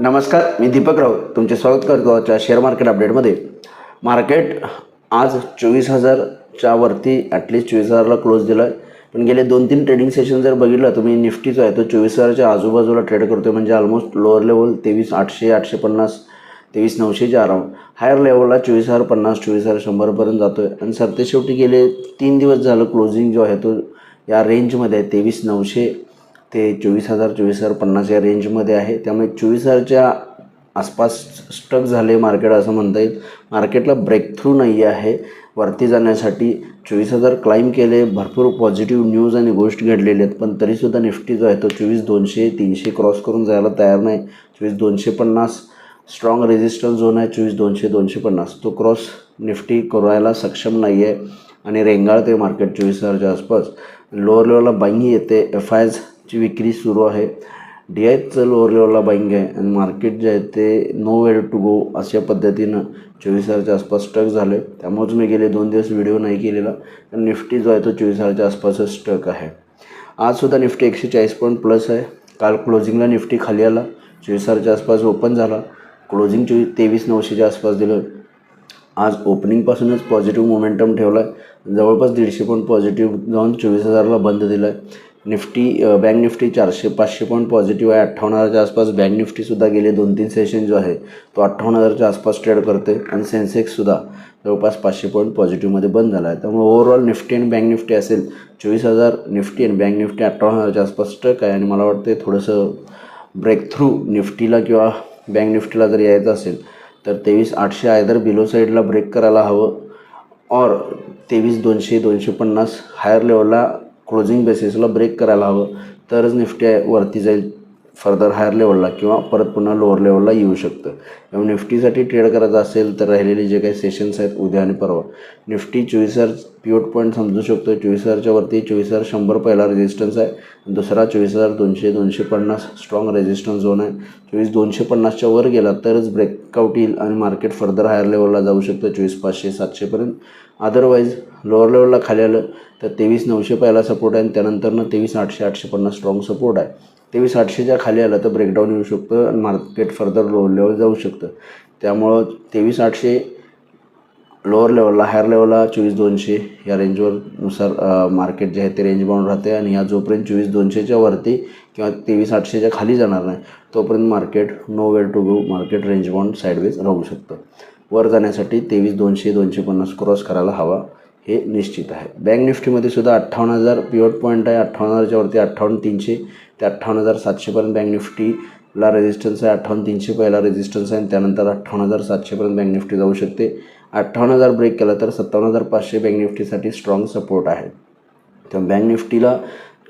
नमस्कार, मी दीपक राऊत तुमचे स्वागत करतो आजच्या शेअर मार्केट अपडेटमध्ये. मार्केट आज 24,000च्या वरती ॲटलिस्ट 24,000ला क्लोज दिला आहे. पण गेले 2-3 ट्रेडिंग सेशन जर बघितलं तुम्ही, निफ्टी जो आहे तो 24,000च्या आजूबाजूला ट्रेड करतो. म्हणजे ऑलमोस्ट लोअर लेवल 23,800, 850, 23,900च्या अराउंड. हायर लेवलला 24,050, 24,100पर्यंत जातो आहे. आणि सरते शेवटी गेले 3 दिवस झालं क्लोजिंग जो आहे तो या रेंजमध्ये आहे, 23,900 ते 24,000, 24,050 या रेंजमध्ये आहे. त्यामुळे 24,000च्या आसपास स्टक झाले मार्केट असं म्हणता येईल. मार्केटला ब्रेक थ्रू नाही आहे वरती जाण्यासाठी. 24,000 क्लाइम केले, भरपूर पॉझिटिव्ह न्यूज आणि गोष्टी घडलेल्या आहेत. पण तरीसुद्धा निफ्टी जो आहे तो 24,200, 300 क्रॉस करून जायला तयार नाही. 24,250 स्ट्रॉंग रेजिस्टन्स झोन आहे. 24,200, 250 तो क्रॉस निफ्टी करायला सक्षम नाही आहे आणि रेंगाळते मार्केट 24,000च्या आसपास. लोअर लेवलला बाईंग येते. FIsची विक्री सुरू आहे. DIचं लोअर लेवलला बाईंग आहे आणि मार्केट जे आहे ते नो वेअर टू गो अशा पद्धतीनं 24,000च्या आसपास स्टक झाले. त्यामुळेच मी गेले 2 दिवस व्हिडिओ नाही केलेला. तर निफ्टी जो आहे तो 24,000च्या आसपासच स्टक आहे. आजसुद्धा निफ्टी 140 पॉईंट प्लस आहे. काल क्लोजिंगला निफ्टी खाली आला, 24,000च्या आसपास ओपन झाला. क्लोजिंग 23,900च्या आसपास दिलं. आज ओपनिंगपासूनच पॉझिटिव्ह मोमेंटम ठेवला आहे. जवळपास 150 पॉईंट पॉझिटिव्ह जाऊन 24,000ला बंद दिला आहे. Nifty bank Nifty 400-500 point positive आहे. 58,000च्या आसपास बँक निफ्टीसुद्धा गेले 2-3 सेशन जो आहे तो 58,000च्या आसपास ट्रेड करते. आणि सेन्सेक्ससुद्धा जवळपास 500 पॉईंट पॉझिटिव्हमध्ये बंद झाला आहे. त्यामुळे ओव्हरऑल निफ्टी आणि बँक निफ्टी असेल 24,000 निफ्टी आणि बँक निफ्टी 58,000च्या आसपास स्टक आहे. आणि मला वाटते थोडंसं ब्रेक थ्रू निफ्टीला किंवा बँक निफ्टीला जर यायचं असेल तर 23,800 आयदर बिलो साईडला ब्रेक करायला हवं और 23,200, 250 हायर लेवलला क्लोजिंग बेसिसला ब्रेक करायला हवं. तरच निफ्टी वरती जाईल फर्दर हायर लेवलला किंवा परत पुन्हा लोअर लेवलला येऊ शकतं. त्यामुळे निफ्टीसाठी ट्रेड करायचं असेल तर राहिलेले जे काही सेशन्स आहेत उद्या आणि परवा, निफ्टी 24,000 पिवट पॉईंट समजू शकतो. 24,000च्या वरती 24,100 पहिला रेजिस्टन्स आहे. दुसरा 24,200, 250 स्ट्रॉंग रेजिस्टन्स झोन आहे. 24,250च्या वर गेला तरच ब्रेकआउट येईल आणि मार्केट फर्दर हायर लेवलला जाऊ शकतं 24,500, 700पर्यंत. अदरवाईज लोअर लेवलला खाली आलं तर 23,900 पहिला सपोर्ट आहे आणि त्यानंतरनं 23,800, 850 स्ट्रॉंग सपोर्ट आहे. 23,800च्या खाली आलं तर ब्रेकडाऊन येऊ शकतं आणि मार्केट फर्दर लोअर लेवल जाऊ शकतं. त्यामुळं 23,800 लोअर लेवलला, हायर लेवलला 24,200 या रेंजवर नुसार मार्केट जे आहे ते रेंज बाउंड राहते. आणि या जोपर्यंत 24,200च्या वरती किंवा 23,800च्या खाली जाणार नाही तोपर्यंत market nowhere to go, market range bound sideways राहू शकतं. वर जाण्यासाठी 23,200, 250 क्रॉस करायला हवा हे निश्चित आहे. बँक निफ्टीमध्ये सुद्धा 58,000 पिवट पॉईंट आहे. 58,000च्या वरती 58,300 ते 58,700पर्यंत बँक निफ्टीला रेजिस्टन्स आहे. 58,300 पहिला रेजिस्टन्स आहे आणि त्यानंतर 58,700पर्यंत बँक निफ्टी जाऊ शकते. 58,000 ब्रेक केला तर 57,500 बँक निफ्टीसाठी स्ट्रॉंग सपोर्ट आहे. तर बँक निफ्टीला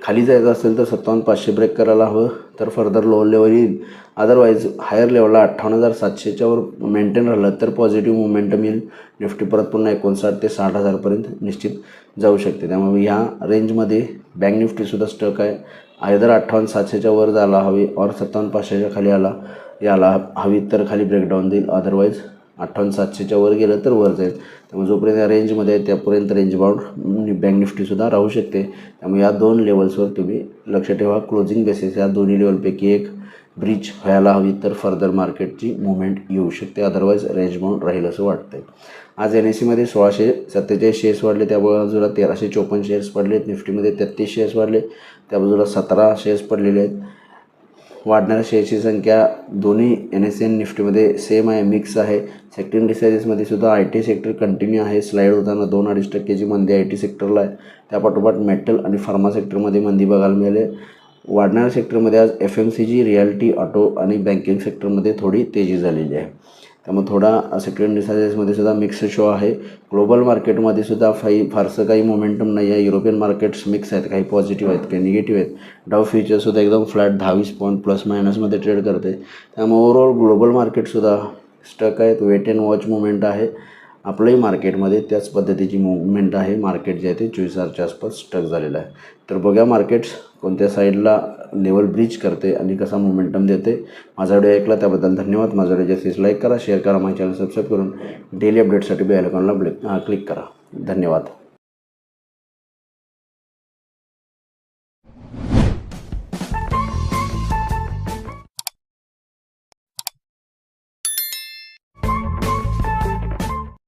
खाली जायचं असेल तर 57,500 ब्रेक करायला हवं तर फर्दर लोअर लेवल येईल. अदरवाईज हायर लेवलला 58,700च्या वर मेंटेन राहिलं तर पॉझिटिव्ह मोमेंटम येईल. निफ्टी परत पुन्हा 59,000 ते 60,000पर्यंत निश्चित जाऊ शकते. त्यामुळे ह्या रेंजमध्ये बँक निफ्टीसुद्धा स्टक आहे. आयदर 58,700च्या वर जायला हवी और 57,500च्या खाली यायला हवी तर खाली ब्रेकडाऊन देईल. अदरवाईज 58,700च्या वर गेलं तर वर जाईल. त्यामुळे जोपर्यंत या रेंजमध्ये आहे त्यापर्यंत रेंज बाउंड बँक निफ्टीसुद्धा राहू शकते. त्यामुळे या 2 लेवल्सवर तुम्ही लक्ष ठेवा. क्लोजिंग बेसिस या दोन्ही लेवलपैकी एक ब्रीच व्हायला हवी तर फर्दर मार्केटची मुवमेंट येऊ शकते. अदरवाईज रेंज बाउंड राहील असं वाटतंय. आज NSEमध्ये 1,647 शेअर्स वाढले, त्या बाजूला 1,354 शेअर्स पडले आहेत. निफ्टीमध्ये 33 शेअर्स वाढले, त्या बाजूला 17 शेअर्स पडलेले आहेत. वाढणाऱ्या शेअर्सची संख्या दोन्ही NSE आणि निफ्टीमध्ये सेम आहे, मिक्स आहे. सेक्टर इंडिसायजेसमध्ये सुद्धा IT सेक्टर कंटिन्यू आहे. स्लाईड होताना 2-2.5%ची मंदी IT सेक्टरला आहे. त्यापाठोपाठ मेटल आणि फार्मा सेक्टरमध्ये मंदी बघायला मिळाली. वाढणाऱ्या सेक्टरमध्ये आज FMCG, रिॲलिटी, ऑटो आणि बँकिंग सेक्टरमध्ये थोडी तेजी झालेली आहे. त्यामुळे थोडा सेक्टर इंडिसायजेसमध्ये सुद्धा मिक्स शो आहे. ग्लोबल मार्केटमध्ये सुद्धा फारसं काही मोमेंटम नाही आहे. युरोपियन मार्केट्स मिक्स आहेत, काही पॉझिटिव्ह आहेत, काही निगेटिव्ह आहेत. डाव फ्युचरसुद्धा एकदम फ्लॅट 10-20 पॉईंट प्लस मायनसमध्ये ट्रेड करते. त्यामुळे ओव्हरऑल ग्लोबल मार्केटसुद्धा स्टक आहेत. वेट अँड वॉच मुवमेंट आहे. आपलंही मार्केटमध्ये त्याच पद्धतीची मुवमेंट आहे. मार्केट जे आहे ते 24,000च्या आसपास स्टक झालेलं आहे. तर बघा मार्केट्स कोणत्या साईडला लेवल ब्रीच करते आणि कसा मोमेंटम देते. माझा व्हिडिओ ऐकला त्याबद्दल धन्यवाद. माझा व्हिडिओ जास्तीत लाईक करा, शेअर करा, माझ्या चॅनल सबस्क्राईब करून डेली अपडेटसाठी बेल आयकॉनला क्लिक करा. धन्यवाद.